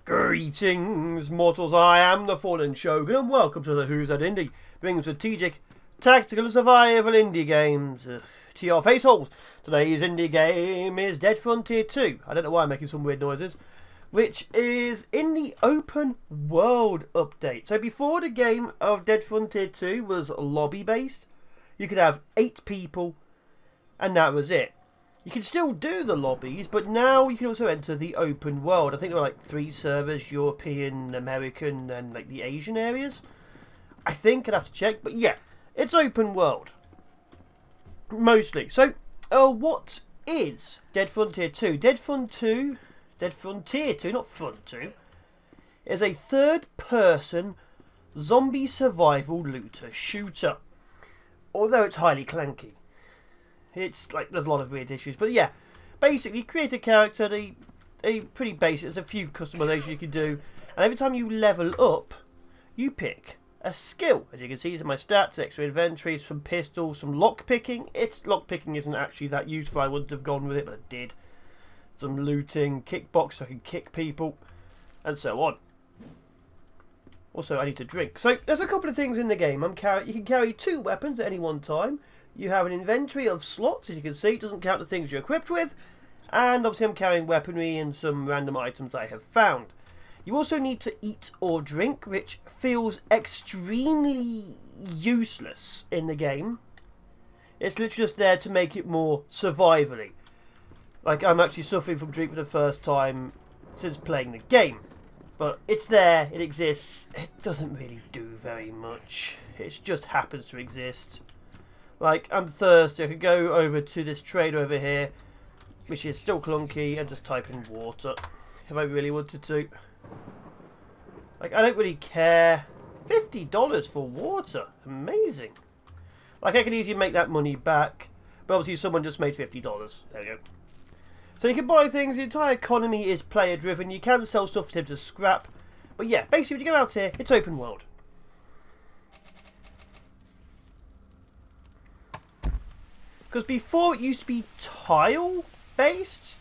Greetings, mortals. I am the Fallen Shogun, and welcome to the Who's That Indie, bringing strategic, tactical, survival indie games to your face holes. Today's indie game is Dead Frontier 2. I don't know why I'm making some weird noises, which is in the open world update. So before the game of Dead Frontier 2 was lobby based, you could have 8 people, and that was it. You can still do the lobbies, but now you can also enter the open world. I think there are like 3 servers, European, American, and like the Asian areas. I think I'd have to check, but yeah, it's open world. Mostly. So, what is Dead Frontier 2? Dead Frontier 2, not Front 2, is a third-person zombie survival looter shooter. Although it's highly clanky. It's like there's a lot of weird issues, but yeah, basically create a character. They pretty basic. There's a few customizations you can do, and every time you level up, you pick a skill. As you can see, these are my stats: extra inventory, some pistols, some lock picking. Lock picking isn't actually that useful. I wouldn't have gone with it, but I did. Some looting, kickbox, so I can kick people, and so on. Also, I need to drink. So there's a couple of things in the game. You can carry 2 weapons at any one time. You have an inventory of slots, as you can see. It doesn't count the things you're equipped with. And obviously I'm carrying weaponry and some random items I have found. You also need to eat or drink, which feels extremely useless in the game. It's literally just there to make it more survivally. Like, I'm actually suffering from drink for the first time since playing the game. But it's there, it exists. It doesn't really do very much. It just happens to exist. Like, I'm thirsty, I could go over to this trader over here, which is still clunky, and just type in water, if I really wanted to. Like, I don't really care. $50 for water, amazing. Like, I could easily make that money back, but obviously someone just made $50. There we go. So you can buy things, the entire economy is player driven, you can sell stuff to scrap, but yeah, basically when you go out here, it's open world. Because before it used to be tile based,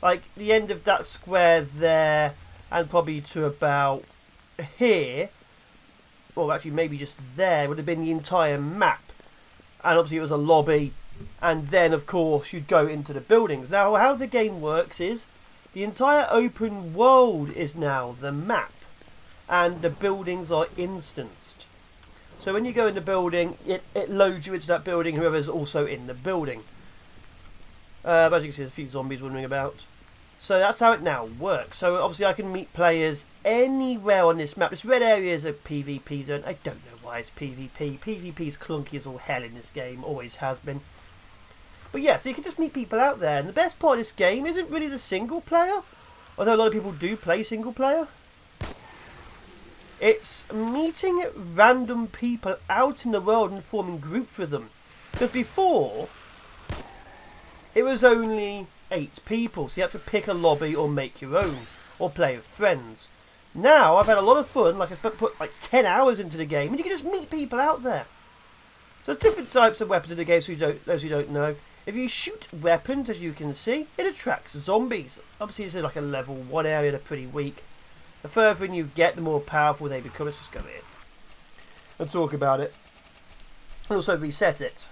like the end of that square there and probably to about here, or actually maybe just there, would have been the entire map. And obviously it was a lobby, and then of course you'd go into the buildings. Now how the game works is the entire open world is now the map, and the buildings are instanced. So when you go in the building, it loads you into that building, whoever's also in the building. But as you can see, there's a few zombies wandering about. So that's how it now works. So obviously I can meet players anywhere on this map. This red area is a PvP zone. I don't know why it's PvP. PvP is clunky as all hell in this game, always has been. But yeah, so you can just meet people out there. And the best part of this game isn't really the single player, although a lot of people do play single player. It's meeting random people out in the world and forming groups with them. Because before, it was only 8 people, so you had to pick a lobby or make your own, or play with friends. Now, I've had a lot of fun, like I put like 10 hours into the game, and you can just meet people out there. So there's different types of weapons in the game, so those who don't know. If you shoot weapons, as you can see, it attracts zombies. Obviously, this is like a level 1 area, they're pretty weak. The further in you get, the more powerful they become. Let's just go in and talk about it. And also reset it.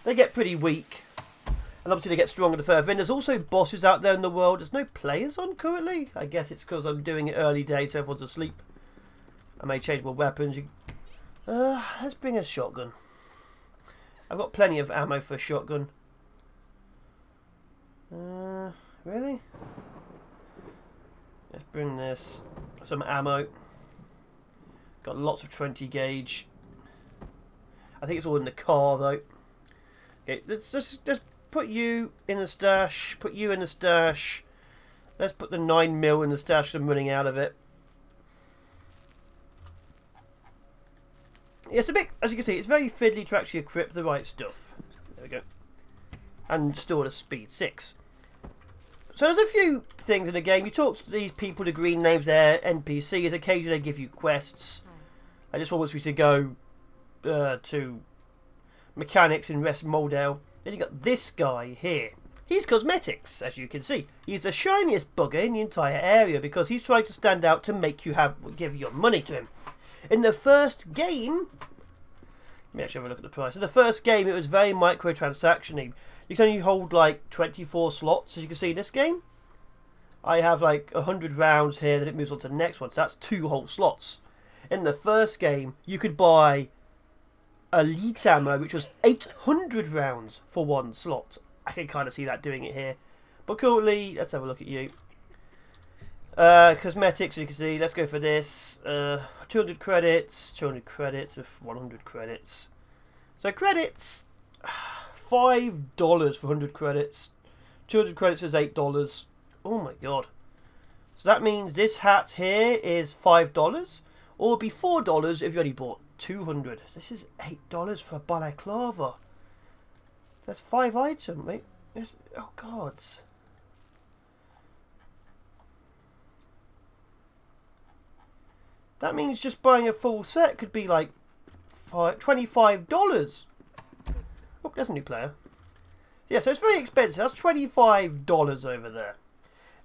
They get pretty weak. And obviously they get stronger the further in. There's also bosses out there in the world. There's no players on currently. I guess it's because I'm doing it early day, so everyone's asleep. I may change my weapons. Let's bring a shotgun. I've got plenty of ammo for a shotgun. Really? Let's bring this. Some ammo. Got lots of 20 gauge. I think it's all in the car though. Okay, let's just put you in the stash. Put you in the stash. Let's put the 9mm in the stash. I'm running out of it. Yeah, it's a bit, as you can see, it's very fiddly to actually equip the right stuff. There we go. And store the speed 6. So there's a few things in the game. You talk to these people, the green names, they're NPCs. Occasionally they give you quests. I just want you to go to mechanics in West Moldale. Then you got this guy here. He's cosmetics, as you can see. He's the shiniest bugger in the entire area because he's trying to stand out to make you give your money to him. In the first game, let me actually have a look at the price. In the first game, it was very microtransaction-y. You can only hold like 24 slots, as you can see in this game. I have like 100 rounds here, then it moves on to the next one, so that's 2 whole slots. In the first game, you could buy elite ammo, which was 800 rounds for 1 slot. I can kind of see that doing it here. But currently, let's have a look at you. Cosmetics, as you can see, let's go for this. 200 credits with 100 credits. So credits, $5 for 100 credits. 200 credits is $8. Oh my god. So that means this hat here is $5. Or it'll be $4 if you only bought 200. This is $8 for a balaclava. That's 5 items, mate. Oh god. That means just buying a full set could be like $25. Oh, there's a new player. Yeah, so it's very expensive. That's $25 over there.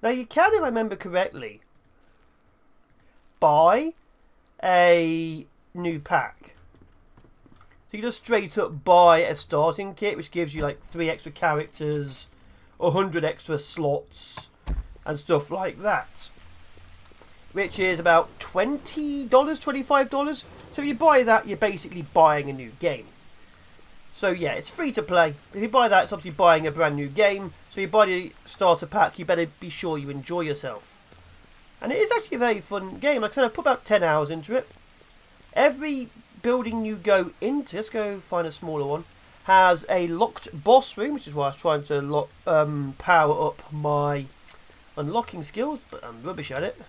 Now you can, if I remember correctly, buy a new pack. So you just straight up buy a starting kit, which gives you like 3 extra characters, 100 extra slots, and stuff like that. Which is about $20, $25. So if you buy that, you're basically buying a new game. So yeah, it's free to play. If you buy that, it's obviously buying a brand new game. So if you buy the starter pack, you better be sure you enjoy yourself. And it is actually a very fun game. Like I said, I've put about 10 hours into it. Every building you go into, let's go find a smaller one, has a locked boss room, which is why I was trying to power up my unlocking skills, but I'm rubbish at it.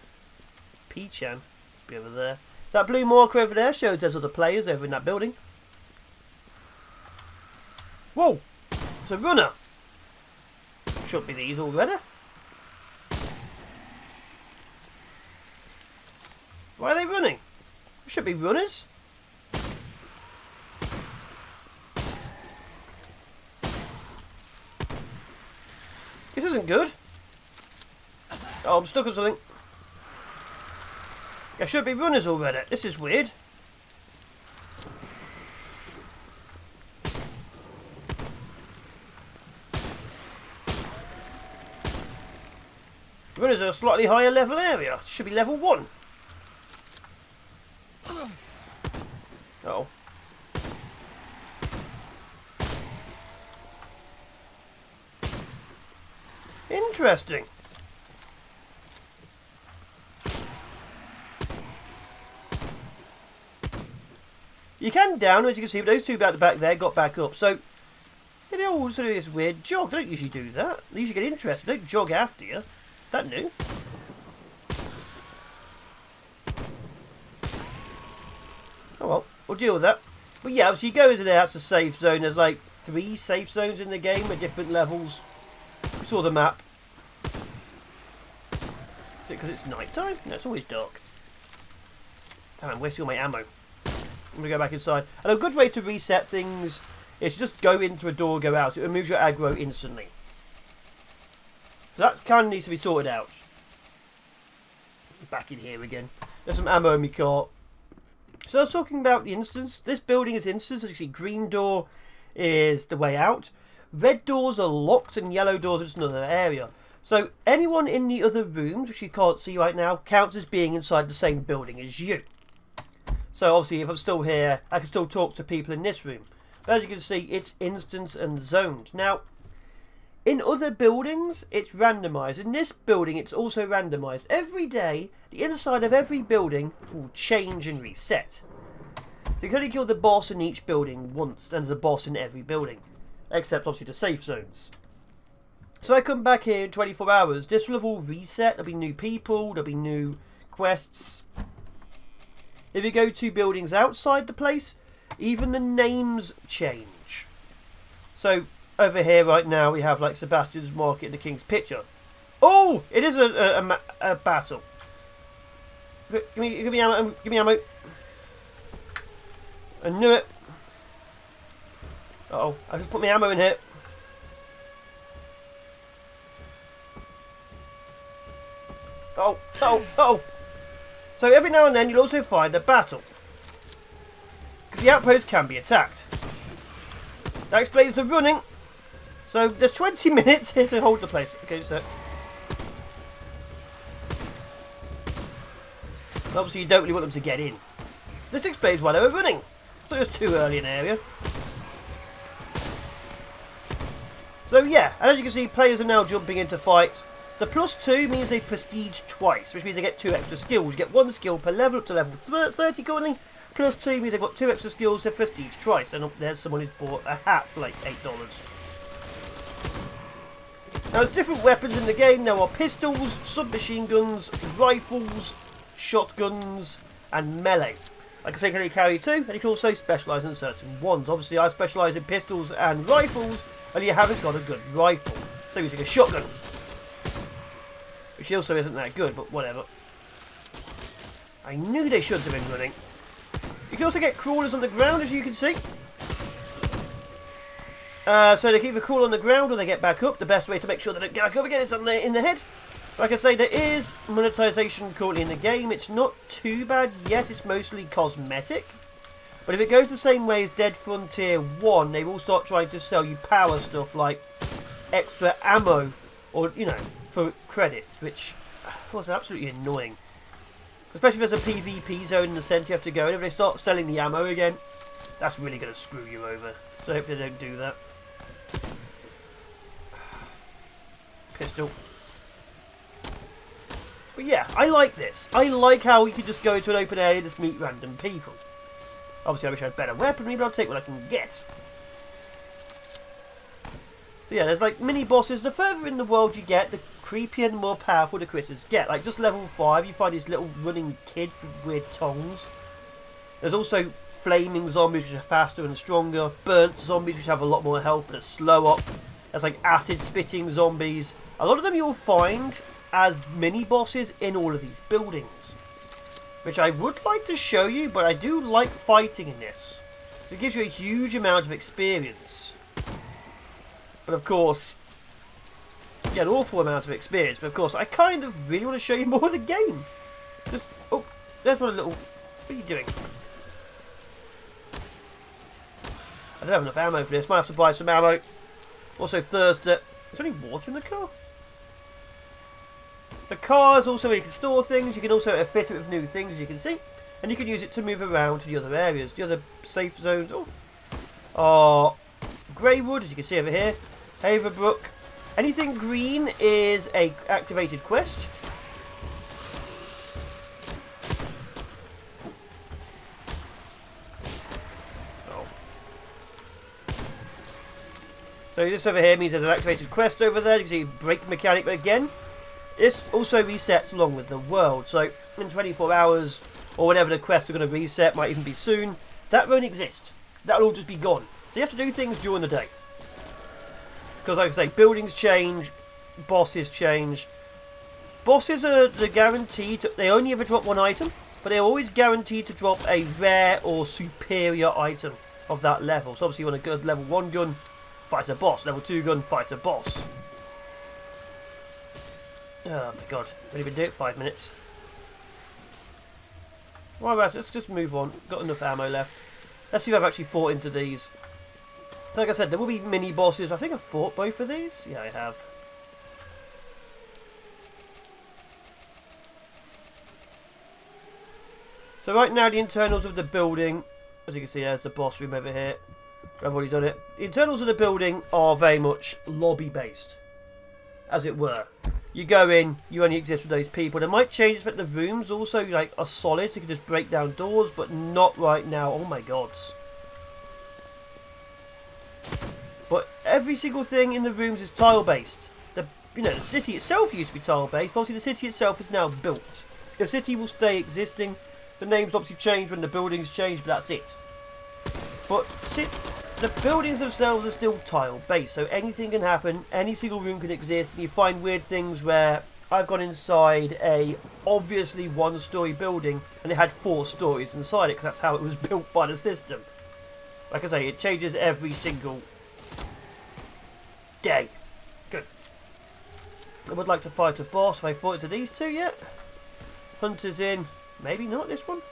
P-chan, be over there. That blue marker over there shows there's other players over in that building. Whoa! It's a runner. Should be these already. Why are they running? There should be runners. This isn't good. Oh, I'm stuck on something. There should be runners already. This is weird. Runners are a slightly higher level area. Should be level 1. Oh. Interesting. You can down, as you can see, but those two at the back there got back up. So, they all sort of this weird jog. They don't usually do that. They usually get interested. They don't jog after you. Is that new? Oh well, we'll deal with that. But yeah, so you go into there, that's a safe zone. There's like 3 safe zones in the game at different levels. We saw the map. Is it because it's night time? No, it's always dark. Damn, I'm wasting all my ammo. I'm going to go back inside. And a good way to reset things is to just go into a door, go out. It removes your aggro instantly. So that kind of needs to be sorted out. Back in here again. There's some ammo in my cart. So I was talking about the instance. This building is instance. As you see, green door is the way out. Red doors are locked and yellow doors are just another area. So anyone in the other rooms, which you can't see right now, counts as being inside the same building as you. So obviously if I'm still here, I can still talk to people in this room. But as you can see, it's instance and zoned. Now, in other buildings, it's randomised. In this building, it's also randomised. Every day, the inside of every building will change and reset. So you can only kill the boss in each building once, and there's a boss in every building. Except, obviously, the safe zones. So I come back here in 24 hours. This will have all reset. There'll be new people. There'll be new quests. If you go to buildings outside the place, even the names change. So, over here right now, we have like Sebastian's Market and the King's Picture. Oh! It is a battle. Give me ammo. Give me ammo. I knew it. Uh oh, I just put my ammo in here. Oh, oh, oh. So every now and then you'll also find a battle. Because the outpost can be attacked. That explains the running. So there's 20 minutes here to hold the place. Okay, so... obviously you don't really want them to get in. This explains why they were running. So it was too early an area. So yeah, and as you can see, players are now jumping into fights. The +2 means they prestige twice, which means they get 2 extra skills. You get 1 skill per level up to level 30 currently. +2 means they've got 2 extra skills to prestige twice. And there's someone who's bought a hat for like $8. Now there's different weapons in the game. There are pistols, submachine guns, rifles, shotguns, and melee. Like I say, can only carry 2, and you can also specialise in certain ones. Obviously I specialise in pistols and rifles, and you haven't got a good rifle. So using a shotgun. Which also isn't that good, but whatever. I knew they should have been running. You can also get crawlers on the ground, as you can see. So they can either crawl on the ground or they get back up. The best way to make sure they don't get back up again is in the head. Like I say, there is monetization currently in the game. It's not too bad yet. It's mostly cosmetic. But if it goes the same way as Dead Frontier 1, they will start trying to sell you power stuff like extra ammo or, you know, for credits, which was absolutely annoying. Especially if there's a PvP zone in the centre you have to go in. If they start selling the ammo again, that's really going to screw you over. So I hope they don't do that. Pistol. But yeah, I like this. I like how you can just go into an open area and just meet random people. Obviously I wish I had better weaponry, but I'll take what I can get. So yeah, there's like mini bosses. The further in the world you get, the creepier and more powerful the critters get. Like just level 5, you find this little running kid with weird tongues. There's also flaming zombies which are faster and stronger. Burnt zombies which have a lot more health but are slower. There's like acid spitting zombies. A lot of them you'll find as mini bosses in all of these buildings. Which I would like to show you, but I do like fighting in this. So it gives you a huge amount of experience. But of course, you get an awful amount of experience. But of course, I kind of really want to show you more of the game. Just, oh, there's one little... What are you doing? I don't have enough ammo for this. Might have to buy some ammo. Also thirsty. Is there any water in the car? The car is also where you can store things. You can also fit it with new things, as you can see. And you can use it to move around to the other areas. The other safe zones. Oh, Greywood, as you can see over here. Haverbrook. Anything green is a activated quest. Oh. So this over here means there's an activated quest over there. You can see brake mechanic, but again, this also resets along with the world. So in 24 hours or whenever the quests are going to reset, might even be soon, that won't exist. That will all just be gone. So you have to do things during the day. Because like I say, buildings change, bosses change. Bosses are guaranteed, they only ever drop 1 item, but they're always guaranteed to drop a rare or superior item of that level. So obviously you want a good level 1 gun, fight a boss. Level 2 gun, fight a boss. Oh my god, we've only been doing it 5 minutes. Right, let's just move on. Got enough ammo left. Let's see if I've actually fought into these. Like I said, there will be mini bosses. I think I've fought both of these. Yeah, I have. So right now, the internals of the building, as you can see, there's the boss room over here. I've already done it. The internals of the building are very much lobby-based, as it were. You go in, you only exist with those people. They might change it, but the rooms also like are solid, so you can just break down doors, but not right now. Oh my gods. But every single thing in the rooms is tile-based. The city itself used to be tile-based, but obviously the city itself is now built. The city will stay existing. The names obviously change when the buildings change, but that's it. But the buildings themselves are still tile-based, so anything can happen, any single room can exist, and you find weird things where I've gone inside a obviously 1-story building, and it had 4 stories inside it, because that's how it was built by the system. Like I say, it changes every single day. Good. I would like to fight a boss. Have I fought into these two yet? Hunter's in. Maybe not this one.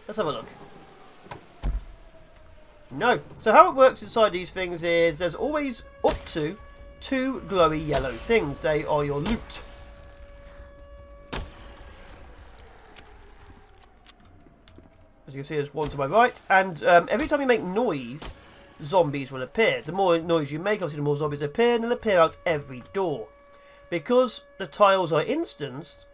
Let's have a look. No. So how it works inside these things is there's always up to 2 glowy yellow things. They are your loot. As you can see, there's one to my right. And every time you make noise, zombies will appear. The more noise you make, obviously the more zombies appear, and they'll appear out every door. Because the tiles are instanced,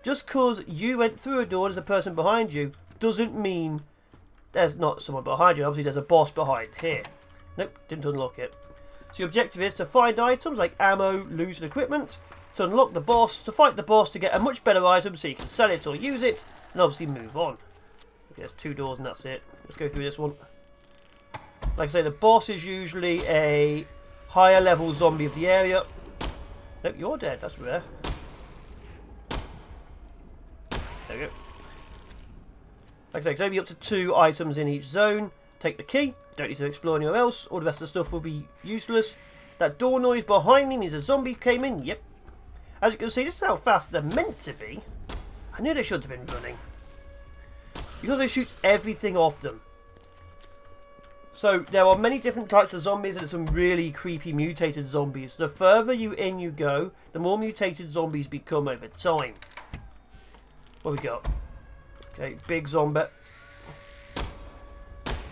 just because you went through a door and there's a person behind you, doesn't mean there's not someone behind you. Obviously there's a boss behind here. Nope, didn't unlock it. So your objective is to find items like ammo, loot and equipment, to unlock the boss, to fight the boss to get a much better item so you can sell it or use it, and obviously move on. Okay, there's 2 doors and that's it. Let's go through this one. Like I say, the boss is usually a higher level zombie of the area. Nope, you're dead, that's rare. There we go. Like I say, it's only up to 2 items in each zone. Take the key. Don't need to explore anywhere else. All the rest of the stuff will be useless. That door noise behind me means a zombie came in. Yep. As you can see, this is how fast they're meant to be. I knew they should have been running. Because they shoot everything off them. So there are many different types of zombies and some really creepy mutated zombies. The further you go, the more mutated zombies become over time. What we got? Okay, big zombie. I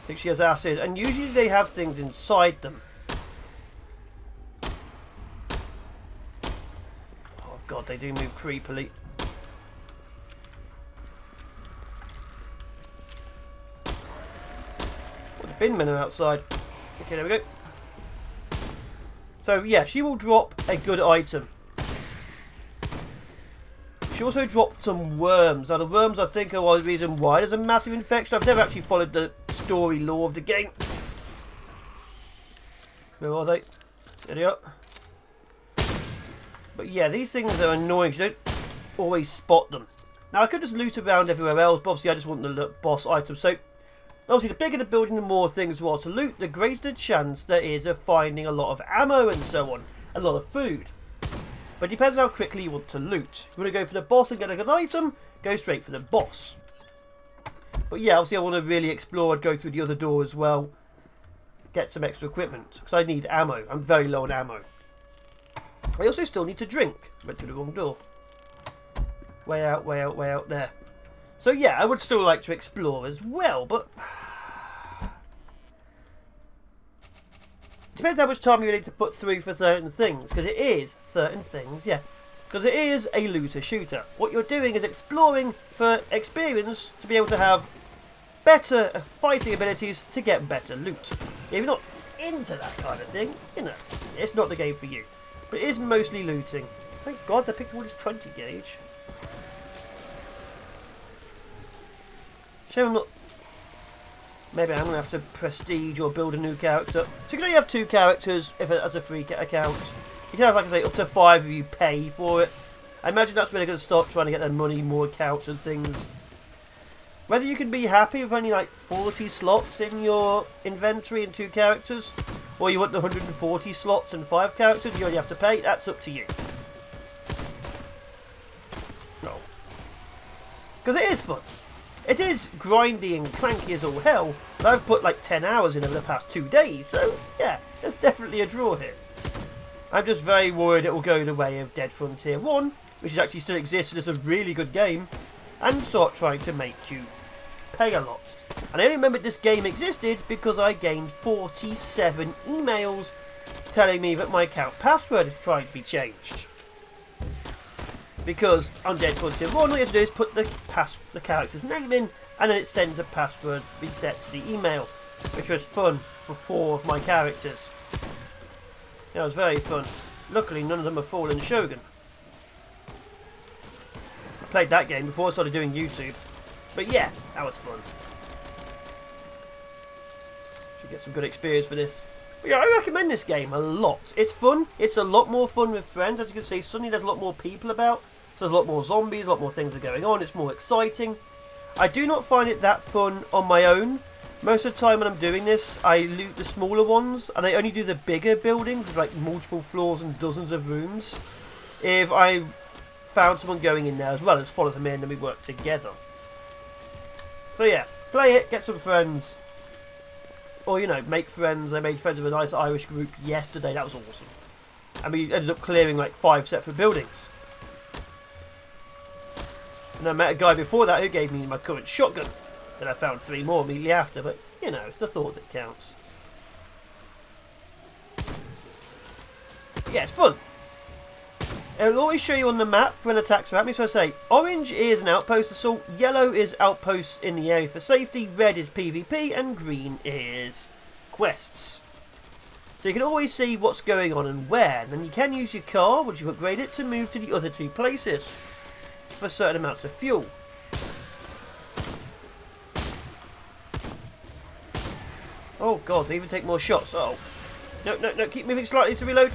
think she has acid, and usually they have things inside them. Oh god, they do move creepily. Oh, the bin men are outside. Okay, there we go. So yeah, she will drop a good item. She also dropped some worms. Now the worms I think are the reason why there's a massive infection. I've never actually followed the story lore of the game. Where are they? There they are. But yeah, these things are annoying. You don't always spot them. Now I could just loot around everywhere else, but obviously I just want the boss item. So obviously the bigger the building, the more things there are to loot, the greater the chance there is of finding a lot of ammo and so on. A lot of food. But it depends how quickly you want to loot. If you want to go for the boss and get a good item, go straight for the boss. But yeah, obviously I want to really explore and go through the other door as well. Get some extra equipment. Because I need ammo. I'm very low on ammo. I also still need to drink. Went through the wrong door. Way out, way out, way out there. So yeah, I would still like to explore as well, but depends how much time you need to put through for certain things, because it is certain things, yeah. Because it is a looter shooter. What you're doing is exploring for experience to be able to have better fighting abilities to get better loot. If you're not into that kind of thing, you know, it's not the game for you. But it is mostly looting. Thank God they picked all this 20 gauge. Shame I'm not. Maybe I'm going to have to prestige or build a new character. So you can only have 2 characters if as a free account. You can have, like I say, up to 5 if you pay for it. I imagine that's where they're going to start trying to get their money, more accounts and things. Whether you can be happy with only like 40 slots in your inventory and 2 characters, or you want the 140 slots and 5 characters you only have to pay, that's up to you. No. Because it is fun. It is grindy and clanky as all hell, but I've put like 10 hours in over the past 2 days, so yeah, there's definitely a draw here. I'm just very worried it will go the way of Dead Frontier 1, which actually still exists and is a really good game, and start trying to make you pay a lot. And I only remembered this game existed because I gained 47 emails telling me that my account password is trying to be changed. Because on Dead Frontier 1, all you have to do is put the character's name in, and then it sends a password reset to the email, which was fun for 4 of my characters. It was very fun. Luckily, none of them are Fallen Shogun. I played that game before I started doing YouTube. But yeah, that was fun. Should get some good experience for this. But yeah, I recommend this game a lot. It's fun. It's a lot more fun with friends. As you can see, suddenly there's a lot more people about. So there's a lot more zombies, a lot more things are going on. It's more exciting. I do not find it that fun on my own. Most of the time when I'm doing this, I loot the smaller ones, and I only do the bigger buildings with like multiple floors and dozens of rooms. If I found someone going in there as well, just follow them in and we work together. So yeah, play it, get some friends. Or, you know, make friends. I made friends with a nice Irish group yesterday, that was awesome. And we ended up clearing like 5 separate buildings. And I met a guy before that who gave me my current shotgun. Then I found 3 more immediately after, but, you know, it's the thought that counts. Yeah, it's fun. It'll always show you on the map when attacks are happening. So I say, orange is an outpost assault, yellow is outposts in the area for safety, red is PvP, and green is quests. So you can always see what's going on and where. And then you can use your car, once you've upgraded, to move to the other 2 places for certain amounts of fuel. Oh god, they even take more shots. Oh. No, keep moving slightly to reload.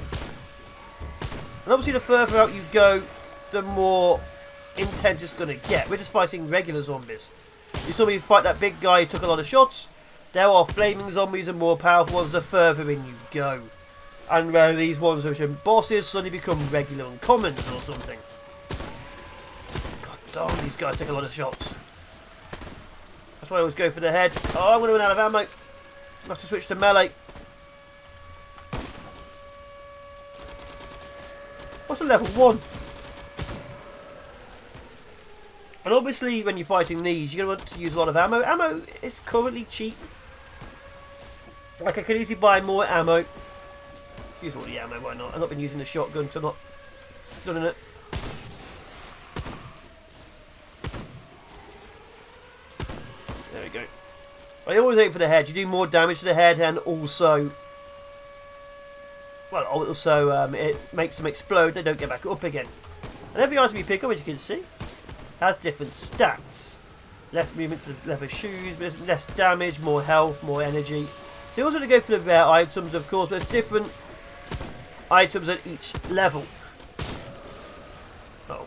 And obviously the further out you go, the more intense it's going to get. We're just fighting regular zombies. You saw me fight that big guy who took a lot of shots. There are flaming zombies and more powerful ones the further in you go. And these ones which are bosses suddenly become regular and commons or something. God damn, these guys take a lot of shots. That's why I always go for the head. Oh, I'm going to run out of ammo. I have to switch to melee. What's a level 1? And obviously when you're fighting these, you're going to want to use a lot of ammo. Ammo is currently cheap. Like I could easily buy more ammo. Let's use all the ammo, why not? I've not been using the shotgun, so I'm not good in it. There we go. I always aim for the head. You do more damage to the head and also... Well, also it makes them explode. They don't get back up again. And every item you pick up, as you can see, has different stats. Less movement for leather shoes, less damage, more health, more energy. So you also want to go for the rare items, of course, but there's different items at each level. Oh.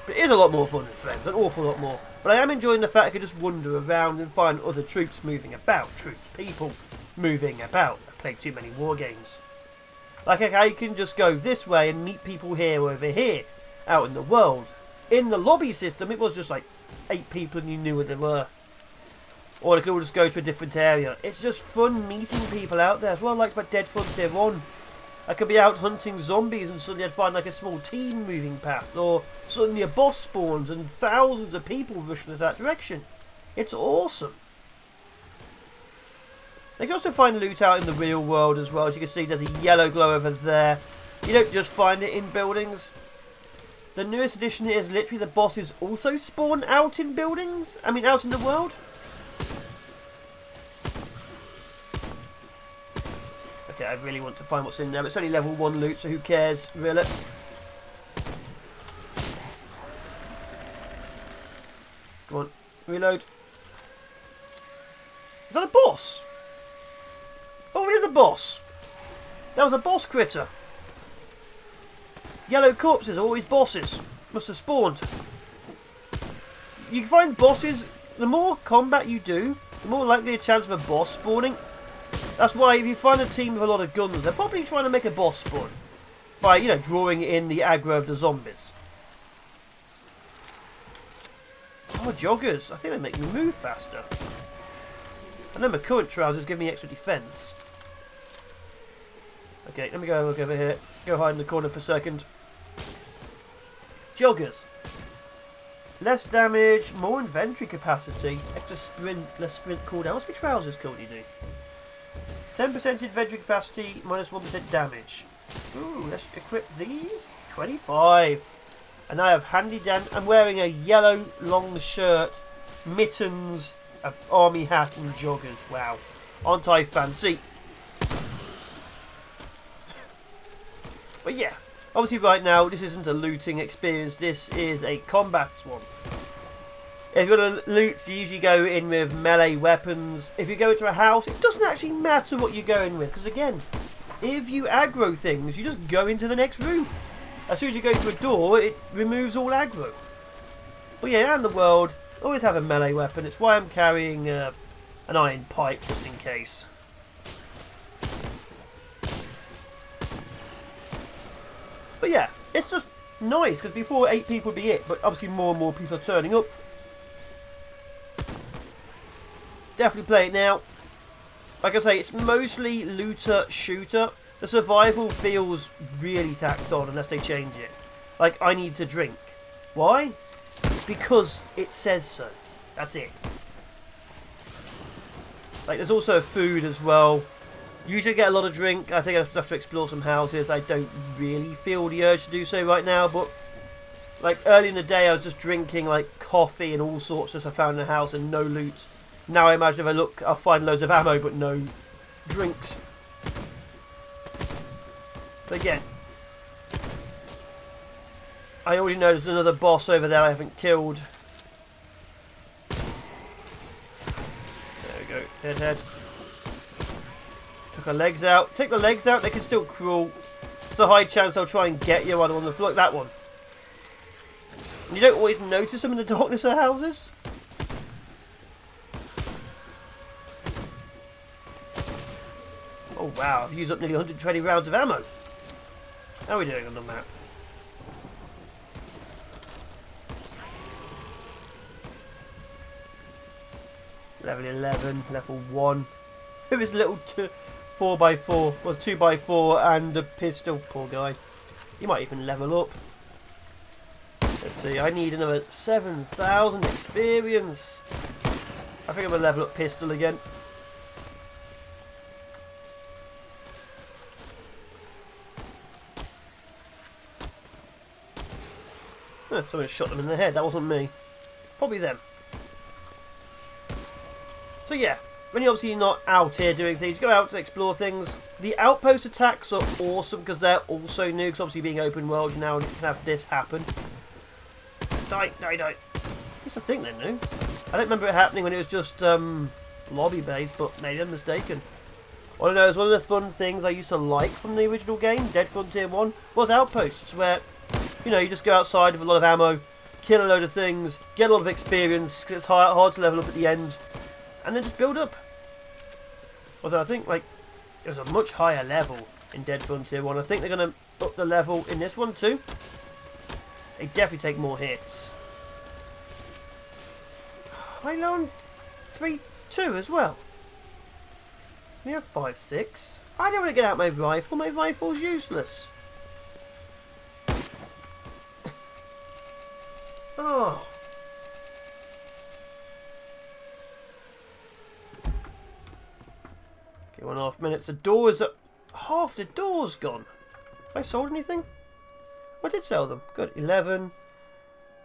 But it is a lot more fun than Friends, an awful lot more. But I am enjoying the fact I can just wander around and find other troops moving about. People moving about. I've played too many war games. Like I can just go this way and meet people here or over here, out in the world. In the lobby system, it was just like 8 people and you knew where they were. Or they could all just go to a different area. It's just fun meeting people out there. As well, like my Dead Frontier 1. I could be out hunting zombies and suddenly I'd find like a small team moving past, or suddenly a boss spawns and thousands of people rushing in that direction. It's awesome. You can also find loot out in the real world as well. As you can see, there's a yellow glow over there. You don't just find it in buildings. The newest addition is literally the bosses also spawn out in buildings. I mean, out in the world. Okay, I really want to find what's in there. It's only level 1 loot, so who cares, really? Come on, reload. Is that a boss? Oh, it is a boss. That was a boss critter. Yellow corpses are always bosses. Must have spawned. You can find bosses. The more combat you do, the more likely a chance of a boss spawning. That's why if you find a team with a lot of guns, they're probably trying to make a boss spawn. By, you know, drawing in the aggro of the zombies. Oh, joggers. I think they make me move faster. And then my current trousers give me extra defense. Okay, let me go look over here. Go hide in the corner for a second. Joggers. Less damage, more inventory capacity, extra sprint, less sprint cooldown. What's my trousers currently do? 10% inventory capacity, minus 1% damage. Ooh, let's equip these. 25. And I have handy dan. I'm wearing a yellow long shirt, mittens, an army hat, and joggers. Wow. Aren't I fancy? But yeah, obviously right now this isn't a looting experience. This is a combat one. If you're going to loot, you usually go in with melee weapons. If you go into a house, it doesn't actually matter what you're going with. Because again, if you aggro things, you just go into the next room. as soon as you go through a door, it removes all aggro. But yeah, around the world, always have a melee weapon. It's why I'm carrying an iron pipe, just in case. But yeah, it's just nice, because before 8 people would be it, but obviously more and more people are turning up. Definitely play it now. Like I say, it's mostly looter shooter. The survival feels really tacked on unless they change it. Like, I need to drink. Why? Because it says so. That's it. Like, there's also food as well. Usually get a lot of drink. I think I have to explore some houses. I don't really feel the urge to do so right now, but like early in the day I was just drinking like coffee and all sorts of stuff I found in the house and no loot. Now I imagine if I look I'll find loads of ammo but no drinks. But again, I already know there's another boss over there I haven't killed. There we go, head. Took her legs out. Take the legs out, they can still crawl. There's a high chance they'll try and get you on the floor. Like that one. And you don't always notice them in the darkness of houses. Oh wow, I've used up nearly 120 rounds of ammo. How are we doing on the map? Level 11, level 1. With his little 4x4, well 2x4 and a pistol, poor guy. He might even level up. Let's see, I need another 7,000 experience. I think I'm going to level up pistol again. Huh, someone shot them in the head, that wasn't me. Probably them. So yeah, when you're obviously not out here doing things, go out to explore things. The outpost attacks are awesome because they're also new, because obviously being open world, you now can have this happen. Die. That's a thing they're new. I don't remember it happening when it was just lobby based, but maybe I'm mistaken. All I know is one of the fun things I used to like from the original game, Dead Frontier 1, was outposts, where, you know, you just go outside with a lot of ammo, kill a load of things, get a lot of experience, because it's hard to level up at the end, and then just build up. Although I think like it was a much higher level in Dead Frontier 1. I think they're going to up the level in this one too. They definitely take more hits. I learned 3-2 as well. We have 5-6. I don't want to get out my rifle. My rifle's useless. Oh. Okay, 1.5 minutes. The doors are... half the door's gone. Have I sold anything? I did sell them. Good. 11,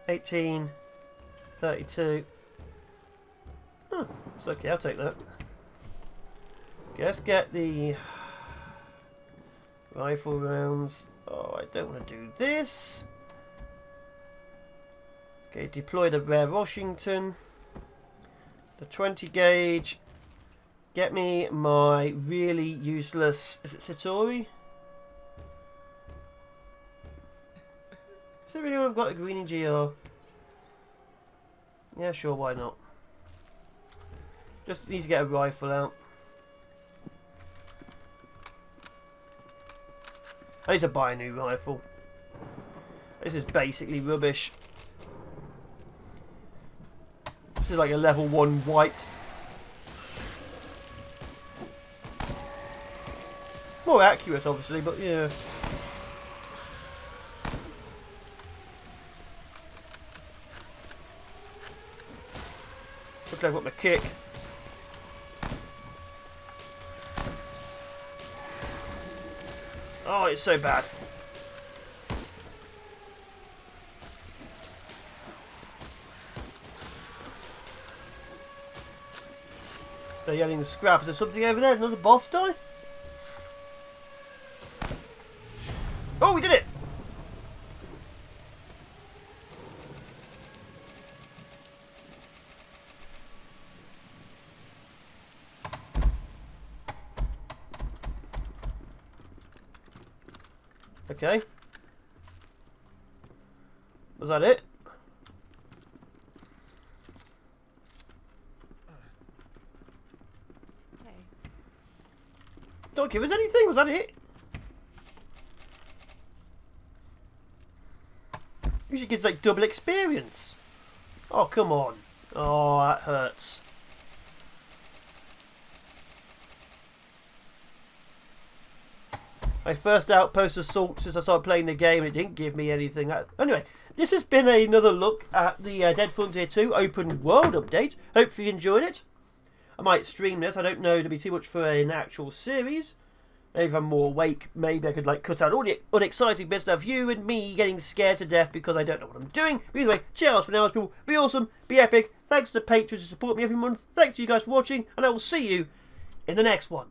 18, 32. Oh, it's okay. I'll take that. Okay, let's get the rifle rounds. Oh, I don't want to do this. Okay, deploy the rare Washington. The 20 gauge. Get me my really useless... is it Satori? Is it really all I've got a green GR? Yeah, sure, why not? Just need to get a rifle out. I need to buy a new rifle. This is basically rubbish. This is like a level 1 white. More accurate, obviously, but yeah. Looks like I've got my kick. Oh, it's so bad. They're yelling the scrap. Is there something over there? Another boss die? Oh, we did it! Okay. Was that it? Hey. Don't give us anything. Was that it? Usually gives like double experience. Oh, come on. Oh, that hurts. My first Outpost assault since I started playing the game, it didn't give me anything. Anyway, this has been another look at the Dead Frontier 2 open world update. Hopefully you enjoyed it. I might stream this. I don't know, it'll be too much for an actual series. Maybe if I'm more awake, maybe I could like cut out all the unexciting bits of you and me getting scared to death because I don't know what I'm doing. But either way, cheers for now, people. Be awesome, be epic. Thanks to the patrons who support me every month. Thanks to you guys for watching, and I will see you in the next one.